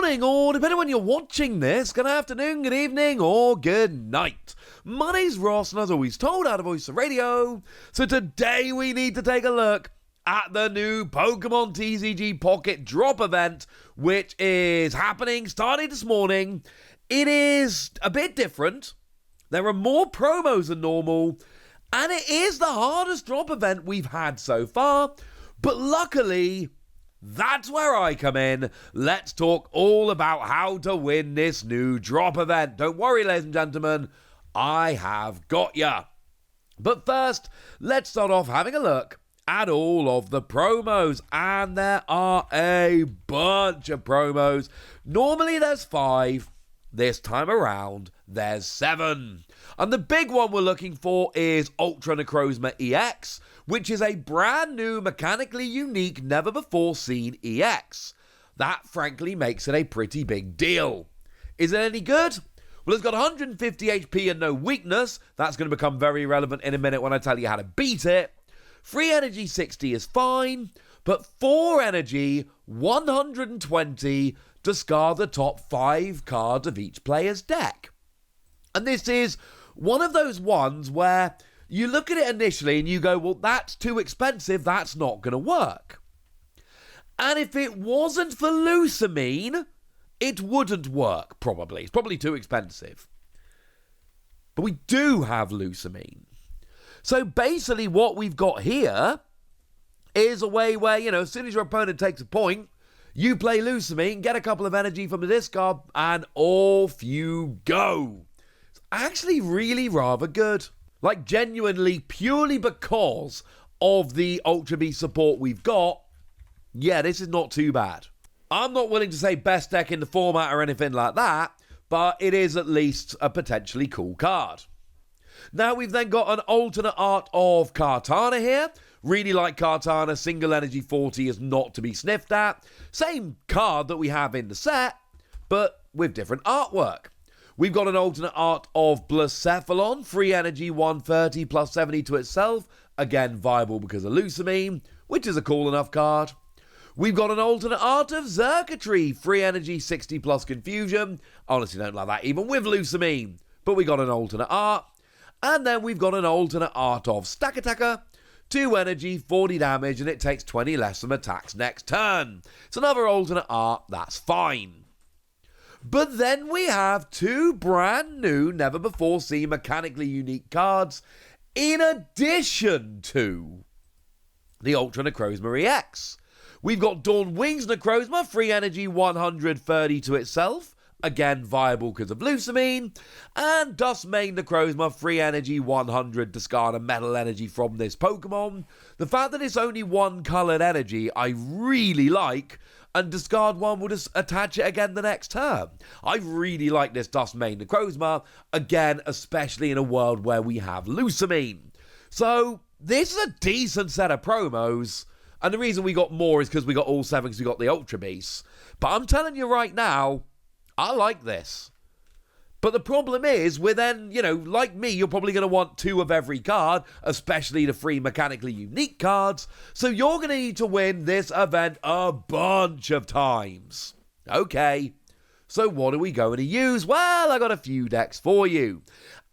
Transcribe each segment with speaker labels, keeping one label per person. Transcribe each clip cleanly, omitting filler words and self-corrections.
Speaker 1: morning, or depending on when you're watching this, good afternoon, good evening, or good night. My name's Ross, and as always told, out of Voice of Radio. So today we need to take a look at the new Pokémon TCG Pocket drop event, which is happening starting this morning. It is a bit different. There are more promos than normal, and it is the hardest drop event we've had so far. But luckily, that's where I come in. Let's talk all about how to win this new drop event. Don't worry, ladies and gentlemen, I have got ya. But first, let's start off having a look at all of the promos, and there are a bunch of promos. Normally there's 5. This time around, there's 7. And the big one we're looking for is Ultra Necrozma EX, which is a brand new, mechanically unique, never-before-seen EX. That, frankly, makes it a pretty big deal. Is it any good? Well, it's got 150 HP and no weakness. That's going to become very relevant in a minute when I tell you how to beat it. Free energy 60 is fine, but 4 energy, 120, discard the top 5 cards of each player's deck. And this is one of those ones where you look at it initially and you go, well, that's too expensive, that's not going to work. And if it wasn't for Lusamine, it wouldn't work, probably. It's probably too expensive. But we do have Lusamine. So basically what we've got here is a way where, as soon as your opponent takes a point, you play Lusamine, get a couple of energy from the discard, and off you go. It's actually really rather good. Like, genuinely, purely because of the Ultra Beast support we've got, yeah, this is not too bad. I'm not willing to say best deck in the format or anything like that, but it is at least a potentially cool card. Now we've then got an alternate art of Kartana here. Really like Kartana, single energy 40 is not to be sniffed at. Same card that we have in the set, but with different artwork. We've got an alternate art of Blacephalon, free energy 130 plus 70 to itself. Again, viable because of Lusamine, which is a cool enough card. We've got an alternate art of Xurkitree, free energy 60 plus confusion. Honestly, don't like that even with Lusamine, but we got an alternate art. And then we've got an alternate art of Stakataka, 2 energy, 40 damage, and it takes 20 less from attacks next turn. It's another alternate art, that's fine. But then we have 2 brand new, never-before-seen, mechanically unique cards in addition to the Ultra Necrozma EX. We've got Dawn Wings Necrozma, free energy 130 to itself. Again, viable because of Lusamine. And Dustmane Necrozma, free energy 100, discard a metal energy from this Pokemon. The fact that it's only 1 coloured energy, I really like. And discard 1 will just attach it again the next turn. I really like this Dustmane Necrozma. Again, especially in a world where we have Lusamine. So, this is a decent set of promos. And the reason we got more is because we got all 7 because we got the Ultra Beasts. But I'm telling you right now, I like this. But the problem is, we're then, like me, you're probably going to want 2 of every card, especially the free mechanically unique cards. So you're going to need to win this event a bunch of times. Okay, so what are we going to use? Well, I got a few decks for you.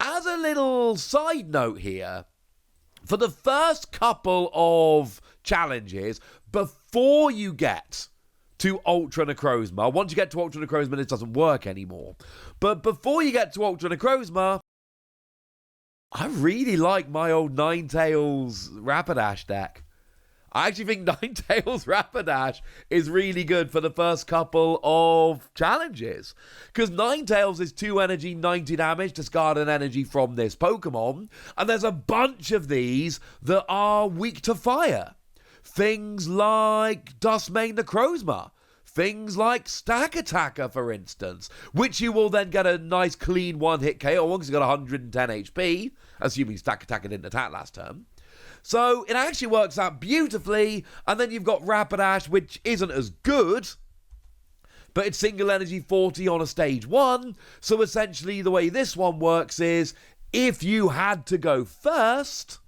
Speaker 1: As a little side note here, for the first couple of challenges, before you get to Ultra Necrozma. Once you get to Ultra Necrozma, this doesn't work anymore. But before you get to Ultra Necrozma, I really like my old Ninetales Rapidash deck. I actually think Ninetales Rapidash is really good for the first couple of challenges. Because Ninetales is 2 energy, 90 damage, discard an energy from this Pokemon. And there's a bunch of these that are weak to fire. Things like Dustmane Necrozma. Things like Stakataka, for instance, which you will then get a nice clean 1-hit KO on because you've got 110 HP, assuming Stakataka didn't attack last turn. So it actually works out beautifully, and then you've got Rapidash, which isn't as good, but it's single energy 40 on a stage 1, so essentially the way this one works is, if you had to go first,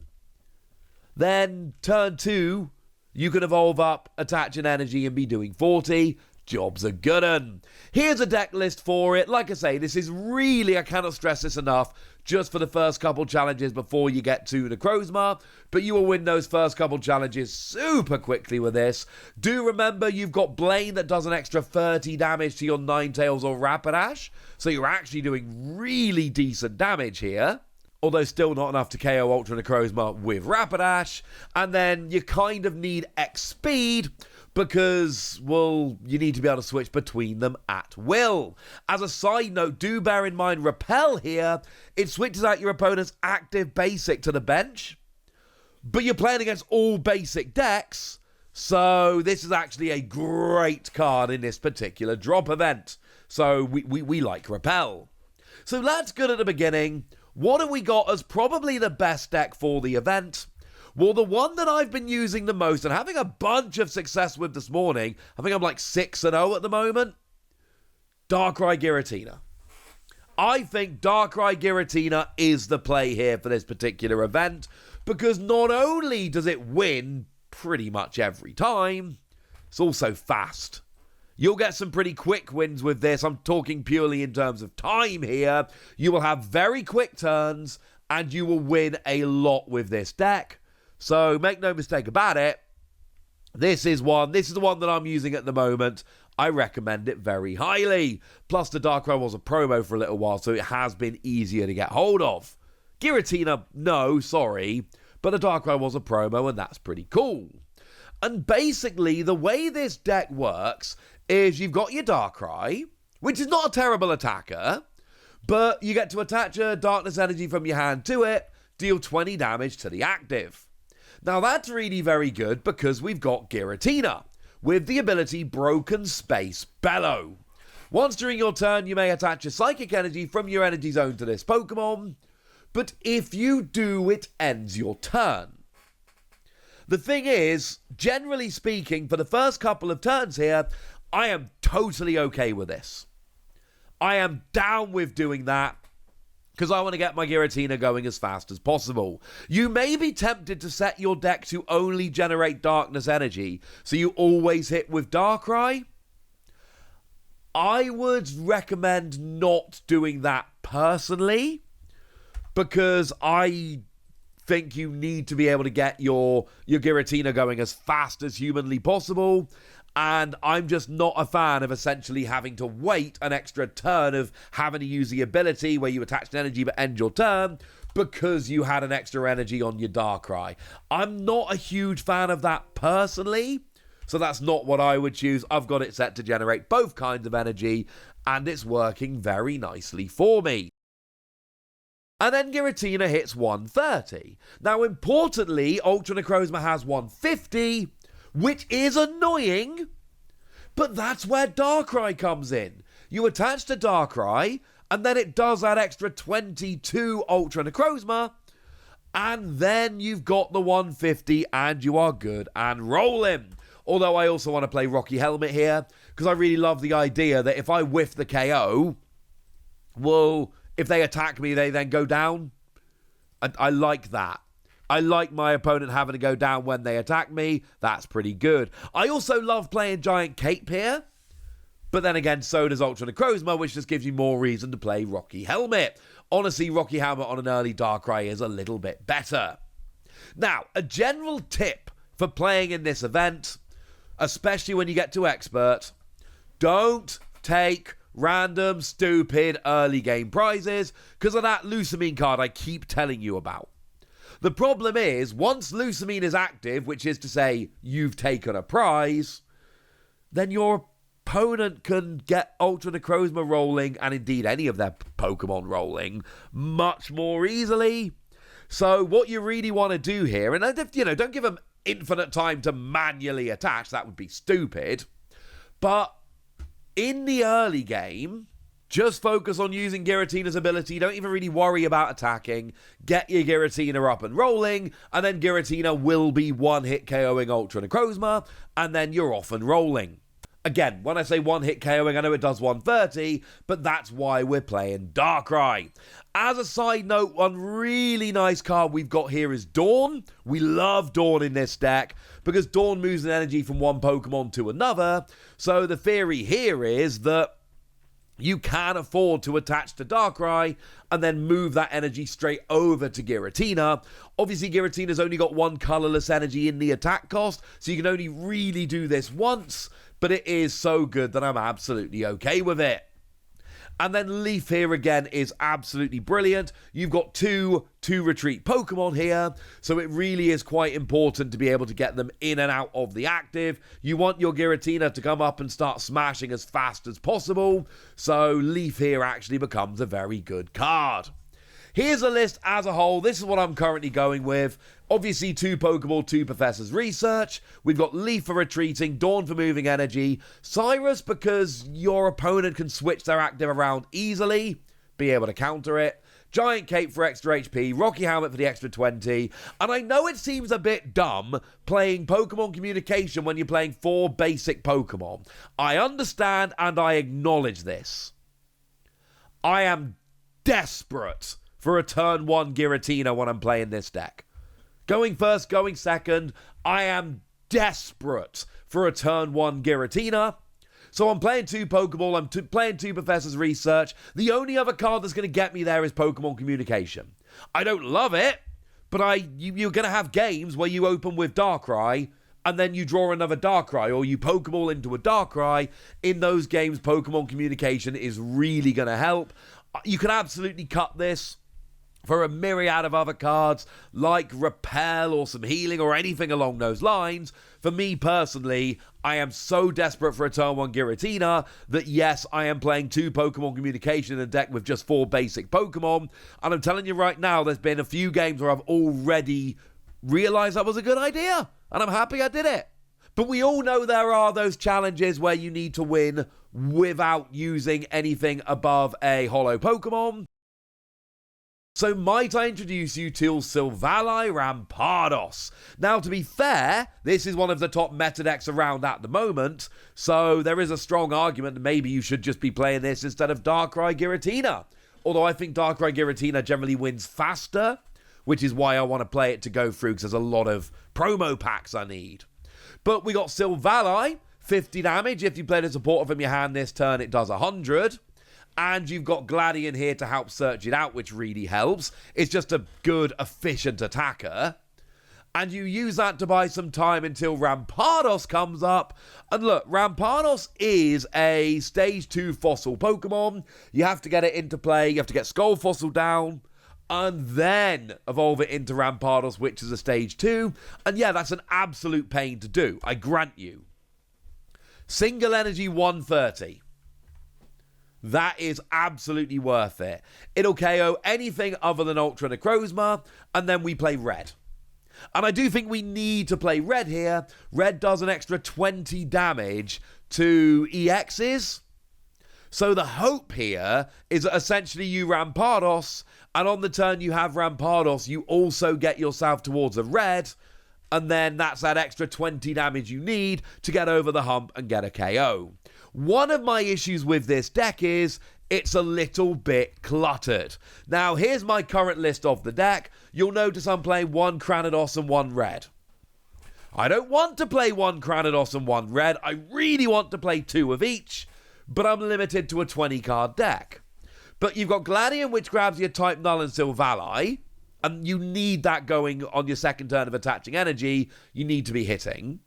Speaker 1: then turn 2, you can evolve up, attach an energy, and be doing 40. job's a good un. Here's a deck list for it. Like I say, this is really, I cannot stress this enough, just for the first couple challenges before you get to Necrozma, but you will win those first couple challenges super quickly with this. Do remember you've got Blaine that does an extra 30 damage to your Ninetales or Rapidash, so you're actually doing really decent damage here. Although still not enough to KO Ultra Necrozma with Rapidash. And then you kind of need X speed because, well, you need to be able to switch between them at will. As a side note, do bear in mind Repel here. It switches out your opponent's active basic to the bench. But you're playing against all basic decks. So this is actually a great card in this particular drop event. So we like Repel. So that's good at the beginning. What have we got as probably the best deck for the event? Well, the one that I've been using the most and having a bunch of success with this morning, I think I'm like 6-0 at the moment, Darkrai Giratina. I think Darkrai Giratina is the play here for this particular event because not only does it win pretty much every time, it's also fast. You'll get some pretty quick wins with this. I'm talking purely in terms of time here. You will have very quick turns, and you will win a lot with this deck. So make no mistake about it. This is the one that I'm using at the moment. I recommend it very highly. Plus, the Darkrai was a promo for a little while, so it has been easier to get hold of. Giratina, no, sorry. But the Darkrai was a promo, and that's pretty cool. And basically, the way this deck works is you've got your Darkrai, which is not a terrible attacker, but you get to attach a Darkness Energy from your hand to it, deal 20 damage to the active. Now that's really very good because we've got Giratina, with the ability Broken Space Bellow. Once during your turn, you may attach a Psychic Energy from your energy zone to this Pokemon, but if you do, it ends your turn. The thing is, generally speaking, for the first couple of turns here, I am totally okay with this. I am down with doing that because I want to get my Giratina going as fast as possible. You may be tempted to set your deck to only generate Darkness Energy, so you always hit with Darkrai. I would recommend not doing that personally because I think you need to be able to get your Giratina going as fast as humanly possible. And I'm just not a fan of essentially having to wait an extra turn of having to use the ability where you attach an energy but end your turn because you had an extra energy on your Darkrai. I'm not a huge fan of that personally, so that's not what I would choose. I've got it set to generate both kinds of energy, and it's working very nicely for me. And then Giratina hits 130. Now, importantly, Ultra Necrozma has 150, which is annoying, but that's where Darkrai comes in. You attach to Darkrai, and then it does that extra 22 Ultra Necrozma, and then you've got the 150, and you are good and rolling. Although I also want to play Rocky Helmet here, because I really love the idea that if I whiff the KO, well, if they attack me, they then go down. I like that. I like my opponent having to go down when they attack me. That's pretty good. I also love playing Giant Cape here. But then again, so does Ultra Necrozma, which just gives you more reason to play Rocky Helmet. Honestly, Rocky Helmet on an early Darkrai is a little bit better. Now, a general tip for playing in this event, especially when you get to Expert, don't take random, stupid early game prizes because of that Lusamine card I keep telling you about. The problem is, once Lusamine is active, which is to say you've taken a prize, then your opponent can get Ultra Necrozma rolling, and indeed any of their Pokemon rolling, much more easily. So what you really want to do here, and don't give them infinite time to manually attach, that would be stupid, but in the early game, just focus on using Giratina's ability. Don't even really worry about attacking. Get your Giratina up and rolling, and then Giratina will be one-hit KOing Ultra Necrozma, and then you're off and rolling. Again, when I say one hit KOing, I know it does 130, but that's why we're playing Darkrai. As a side note, one really nice card we've got here is Dawn. We love Dawn in this deck because Dawn moves an energy from one Pokemon to another. So the theory here is that you can afford to attach to Darkrai and then move that energy straight over to Giratina. Obviously, Giratina's only got one colorless energy in the attack cost, so you can only really do this once, but it is so good that I'm absolutely okay with it. And then Leaf here again is absolutely brilliant. You've got two retreat Pokemon here, so it really is quite important to be able to get them in and out of the active. You want your Giratina to come up and start smashing as fast as possible, so Leaf here actually becomes a very good card. Here's a list as a whole. This is what I'm currently going with. Obviously, 2 Pokeball, 2 Professor's Research. We've got Leaf for retreating, Dawn for moving energy, Cyrus because your opponent can switch their active around easily, be able to counter it, Giant Cape for extra HP, Rocky Helmet for the extra 20, and I know it seems a bit dumb playing Pokemon Communication when you're playing 4 basic Pokemon. I understand and I acknowledge this. I am desperate for a turn 1 Giratina when I'm playing this deck. Going first, going second, I am desperate for a turn 1 Giratina. So I'm playing 2 Pokeball, I'm playing 2 Professor's Research. The only other card that's going to get me there is Pokemon Communication. I don't love it, but you're going to have games where you open with Darkrai, and then you draw another Darkrai, or you Pokeball into a Darkrai. In those games, Pokemon Communication is really going to help. You can absolutely cut this for a myriad of other cards like Repel or some healing or anything along those lines. For me personally, I am so desperate for a turn 1 Giratina that yes, I am playing 2 Pokemon Communication in a deck with just 4 basic Pokemon. And I'm telling you right now, there's been a few games where I've already realized that was a good idea. And I'm happy I did it. But we all know there are those challenges where you need to win without using anything above a holo Pokemon. So might I introduce you to Silvally Rampardos. Now, to be fair, this is one of the top meta decks around at the moment, so there is a strong argument that maybe you should just be playing this instead of Darkrai Giratina. Although I think Darkrai Giratina generally wins faster, which is why I want to play it to go through, because there's a lot of promo packs I need. But we got Silvally, 50 damage. If you play the supporter from your hand this turn, it does 100. And you've got Gladion here to help search it out, which really helps. It's just a good, efficient attacker. And you use that to buy some time until Rampardos comes up. And look, Rampardos is a Stage 2 fossil Pokemon. You have to get it into play. You have to get Skull Fossil down. And then evolve it into Rampardos, which is a Stage 2. And yeah, that's an absolute pain to do, I grant you. Single Energy 130. That is absolutely worth it. It'll KO anything other than Ultra Necrozma, and then we play Red. And I do think we need to play Red here. Red does an extra 20 damage to EXs. So the hope here is that essentially you Rampardos, and on the turn you have Rampardos, you also get yourself towards a Red, and then that's that extra 20 damage you need to get over the hump and get a KO. One of my issues with this deck is it's a little bit cluttered. Now, here's my current list of the deck. You'll notice I'm playing 1 Cranidos and 1 Red. I don't want to play 1 Cranidos and 1 Red. I really want to play 2 of each, but I'm limited to a 20-card deck. But you've got Gladion, which grabs your Type Null and Silvally, and you need that going on your second turn of attaching energy. You need to be hitting.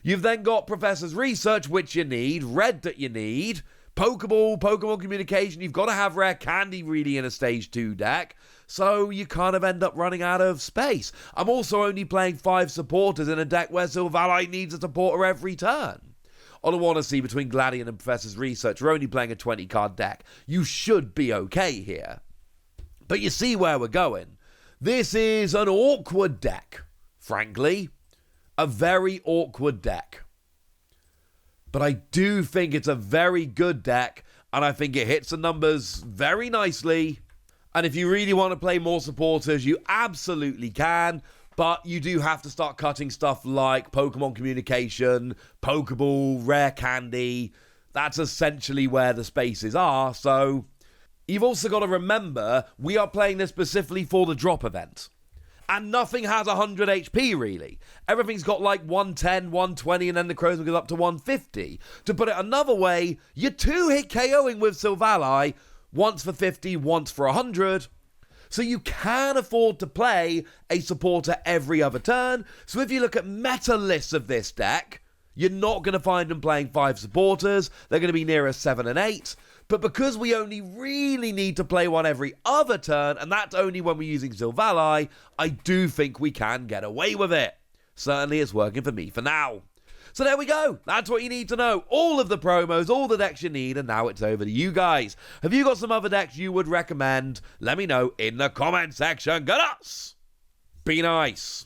Speaker 1: You've then got Professor's Research, which you need, Red that you need, Pokeball, Pokemon Communication. You've got to have Rare Candy really in a Stage 2 deck, so you kind of end up running out of space. I'm also only playing 5 supporters in a deck where Silvally needs a supporter every turn. On a honestly, between Gladion and Professor's Research, you're only playing a 20-card deck. You should be okay here. But you see where we're going. This is an awkward deck, frankly. A very awkward deck. But I do think it's a very good deck, and I think it hits the numbers very nicely. And if you really want to play more supporters, you absolutely can. But you do have to start cutting stuff like Pokemon Communication, Pokeball, Rare Candy. That's essentially where the spaces are. So you've also got to remember, we are playing this specifically for the drop event. And nothing has 100 HP, really. Everything's got like 110, 120, and then the Necrozma goes up to 150. To put it another way, you're 2-hit KOing with Silvally, once for 50, once for 100. So you can afford to play a supporter every other turn. So if you look at meta lists of this deck, you're not going to find them playing 5 supporters. They're going to be nearer 7 and 8. But because we only really need to play one every other turn, and that's only when we're using Silvally, I do think we can get away with it. Certainly it's working for me for now. So there we go. That's what you need to know. All of the promos, all the decks you need, and now it's over to you guys. Have you got some other decks you would recommend? Let me know in the comment section. Get us! Be nice.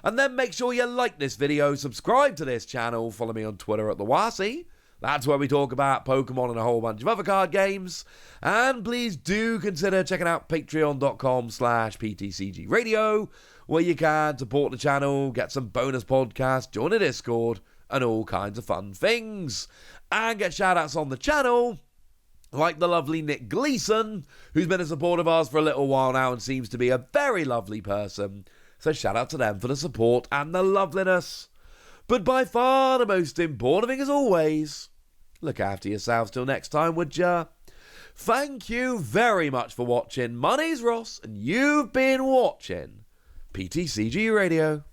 Speaker 1: And then make sure you like this video, subscribe to this channel, follow me on Twitter at @TheWasi. That's where we talk about Pokemon and a whole bunch of other card games. And please do consider checking out patreon.com/PTCG Radio, where you can support the channel, get some bonus podcasts, join a Discord, and all kinds of fun things. And get shout-outs on the channel, like the lovely Nick Gleason, who's been a supporter of ours for a little while now and seems to be a very lovely person. So shout out to them for the support and the loveliness. But by far the most important thing, as always, look after yourselves till next time, would ya? Thank you very much for watching. My name's Ross, and you've been watching PTCG Radio.